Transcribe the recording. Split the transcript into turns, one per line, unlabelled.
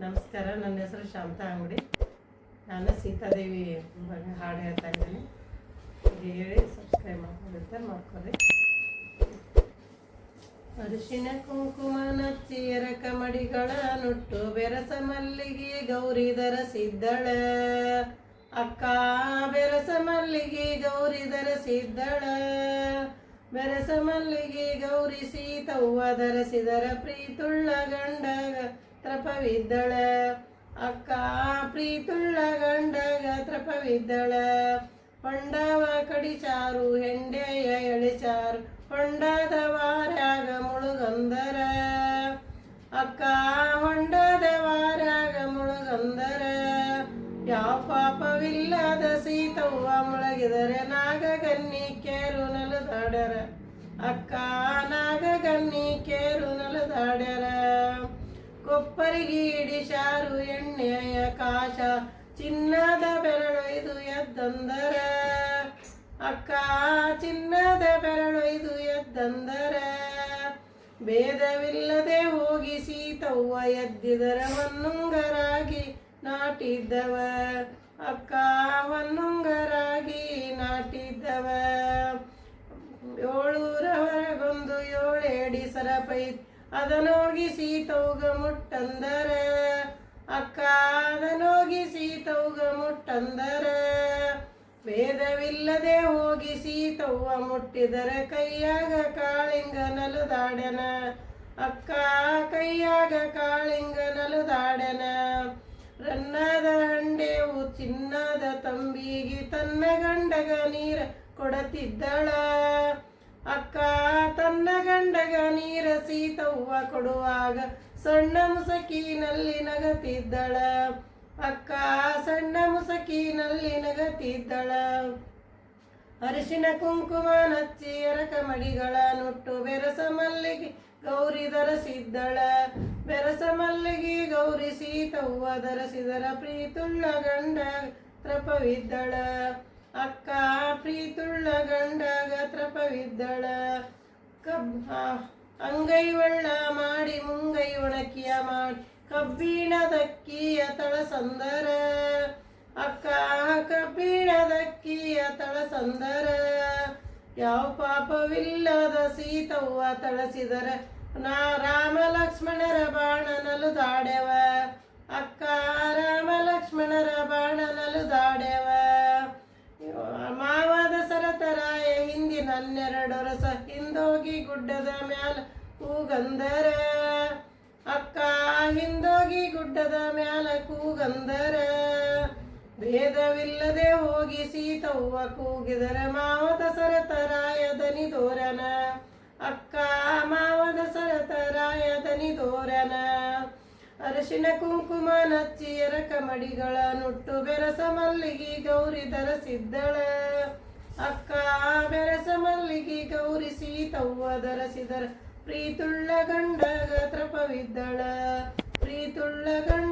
ನಮಸ್ಕಾರ. ನನ್ನ ಹೆಸರು ಶಾಂತಾ ಅಂಗಡಿ. ನಾನು ಸೀತಾದೇವಿ ಬಗ್ಗೆ ಹಾಡು ಹೇಳ್ತಾ ಇದ್ದೀನಿ. ಇದು ಹೇಳಿ ಸಬ್ಸ್ಕ್ರೈಬ್ ಮಾಡ್ಕೊರಿ. ಅರಿಶಿನ ಕುಂಕುಮ ನಚ್ಚಿ ಎರಕ ಮಡಿಗಳ ನುಟ್ಟು ಬೆರಸ ಮಲ್ಲಿಗೆ ಗೌರಿ ಧರಿಸಿದ್ದಳ. ಅಕ್ಕ ಬೆರಸ ಮಲ್ಲಿಗೆ ಗೌರಿ ಧರಿಸಿದ್ದಳ. ಬೆರಸ ಮಲ್ಲಿಗೆ ಗೌರಿ ಸೀತವ್ವ ಧರಿಸಿದರ ಪ್ರೀತುಳ್ಳ ಗಂಡಗ ತ್ರಪವಿದ್ದಳ. ಅಕ್ಕ ಪ್ರೀತುಳ್ಳ ಗಂಡಗ ತ್ರಪವಿದ್ದಳ. ಹೊಂಡವ ಕಡಿಚಾರು ಹೆಂಡೆಯ ಎಳಿಚಾರು ಹೊಂಡದ ವಾರ್ಯಾಗ ಮುಳುಗಂದರ. ಅಕ್ಕ ಹೊಂಡದ ವಾರ್ಯಾಗ ಮುಳುಗಂದರ. ಯಾವ ಪಾಪವಿಲ್ಲದ ಸೀತವ್ವ ಮುಳಗಿದರೆ ನಾಗಗನ್ನಿ ಕೇರು ನಲದಾಡ್ಯಾರ. ಅಕ್ಕ ನಾಗಗನ್ನಿ ಕೇರು ನಲದಾಡ್ಯಾರ. ಕೊಪ್ಪರಿಗೆ ಇಡಿಸಾರು ಎಣ್ಣೆಯ ಕಾಶ ಚಿನ್ನದ ಬೆರಳೊಯ್ದು ಎದ್ದಂದರ. ಅಕ್ಕ ಚಿನ್ನದ ಬೆರಳೊಯ್ದು ಎದ್ದಂದರ. ಭೇದವಿಲ್ಲದೆ ಹೋಗಿ ಸೀತವ್ವ ಎದ್ದಿದರ ಹೊನ್ನುಂಗರಾಗಿ ನಾಟಿದ್ದವ. ಅಕ್ಕ ಹೊನ್ನುಂಗರಾಗಿ ನಾಟಿದ್ದವ. 700 ಏಳೇಡಿ ಸರಪೈತ್ ಅದನೋಗಿ ಸೀತವ್ಗ ಮುಟ್ಟಂದರ. ಅಕ್ಕ ಅದನೋಗಿ ಸೀತವ್ಗ ಮುಟ್ಟಂದರ. ಭೇದವಿಲ್ಲದೆ ಹೋಗಿ ಸೀತವ್ವ ಮುಟ್ಟಿದರ ಕೈಯಾಗ ಕಾಳಿಂಗ ನಲುದಾಡ್ಯನ. ಅಕ್ಕ ಕೈಯಾಗ ಕಾಳಿಂಗ ನಲುದಾಡ್ಯನ. ರನ್ನದ ಹಂಡೆವು ಚಿನ್ನದ ತಂಬಿಗೆ ತನ್ನ ಗಂಡಗ ನೀರ ಕೊಡತಿದ್ದಳ. ಅಕ್ಕ ತನ್ನ ಗಂಡಗ ನೀರ ಸೀತವ್ವ ಕೊಡುವಾಗ ಸಣ್ಣ ಮುಸಕಿನಲ್ಲಿ ನಗತಿದ್ದಳ. ಅಕ್ಕ ಸಣ್ಣ ಮುಸಕಿನಲ್ಲಿ ನಗತಿದ್ದಳ. ಅರಿಶಿನ ಕುಂಕುಮ ನಚ್ಚಿ ಎರಕ ಮಡಿಗಳ ನುಟ್ಟು ಬೆರಸ ಮಲ್ಲಿಗೆ ಗೌರಿ ಧರಿಸಿದ್ದಳ. ಬೆರಸ ಮಲ್ಲಿಗೆ ಗೌರಿ ಸೀತವ್ವ ಧರಿಸಿದರ ಪ್ರೀತುಳ್ಳ ಗಂಡ ತ್ರಪವಿದ್ದಳ. ಅಕ್ಕ ಪ್ರೀತುಳ್ಳ ಗಂಡಗ ತ್ರಪವಿದ್ದಳ. ಅಂಗೈವಳ್ಳ ಮಾಡಿ ಮುಂಗೈ ಒಣಕಿಯ ಮಾಡಿ ಕಬ್ಬಿಣದಕ್ಕಿಯ ತಳಸಂದರ. ಅಕ್ಕ ಕಬ್ಬಿಣದಕ್ಕಿಯ ತಳಸಂದರ. ಯಾವ ಪಾಪವಿಲ್ಲದ ಸೀತವ್ವ ತಳಸಿದರ ರಾಮ ಲಕ್ಷ್ಮಣರ ಬಾಣ ನಲುದಾಡ್ಯವ. ಅಕ್ಕ ರಾಮ ಲಕ್ಷ್ಮಣರ ಬಾಣ ನಲುದಾಡ್ಯವ. ಮಾವದ ಸರತರಾಯ ಹಿಂದಿನ 12 ವರ್ಷ ಹಿಂದೋಗಿ ಗುಡ್ಡದ ಮ್ಯಾಲ ಕೂಗಂದರ. ಅಕ್ಕ ಹಿಂದೋಗಿ ಗುಡ್ಡದ ಮ್ಯಾಲ ಕೂಗಂದರ. ಭೇದವಿಲ್ಲದೆ ಹೋಗಿ ಸೀತವ್ವ ಕೂಗಿದರ ಮಾವದ ಸರತರಾಯ ದನಿ ದೋರನ. ಅಕ್ಕ ಮಾವದ ಸರತರಾಯ ದನಿ ದೋರನ. ಅರಿಶಿನ ಕುಂಕುಮ ನಚ್ಚಿ ಎರಕ ಮಡಿಗಳ ನುಟ್ಟು ಬೆರಸ ಮಲ್ಲಿಗೆ ಗೌರಿ ಧರಿಸಿದ್ದಳ. ಅಕ್ಕ ಬೆರಸ ಮಲ್ಲಿಗೆ ಗೌರಿ ಸೀತವ್ವ ಧರಿಸಿದರ ಪ್ರೀತುಳ್ಳ ಗಂಡಗ ತ್ರಪವಿದ್ದಳ. ಪ್ರೀತುಳ್ಳ ಗಂಡ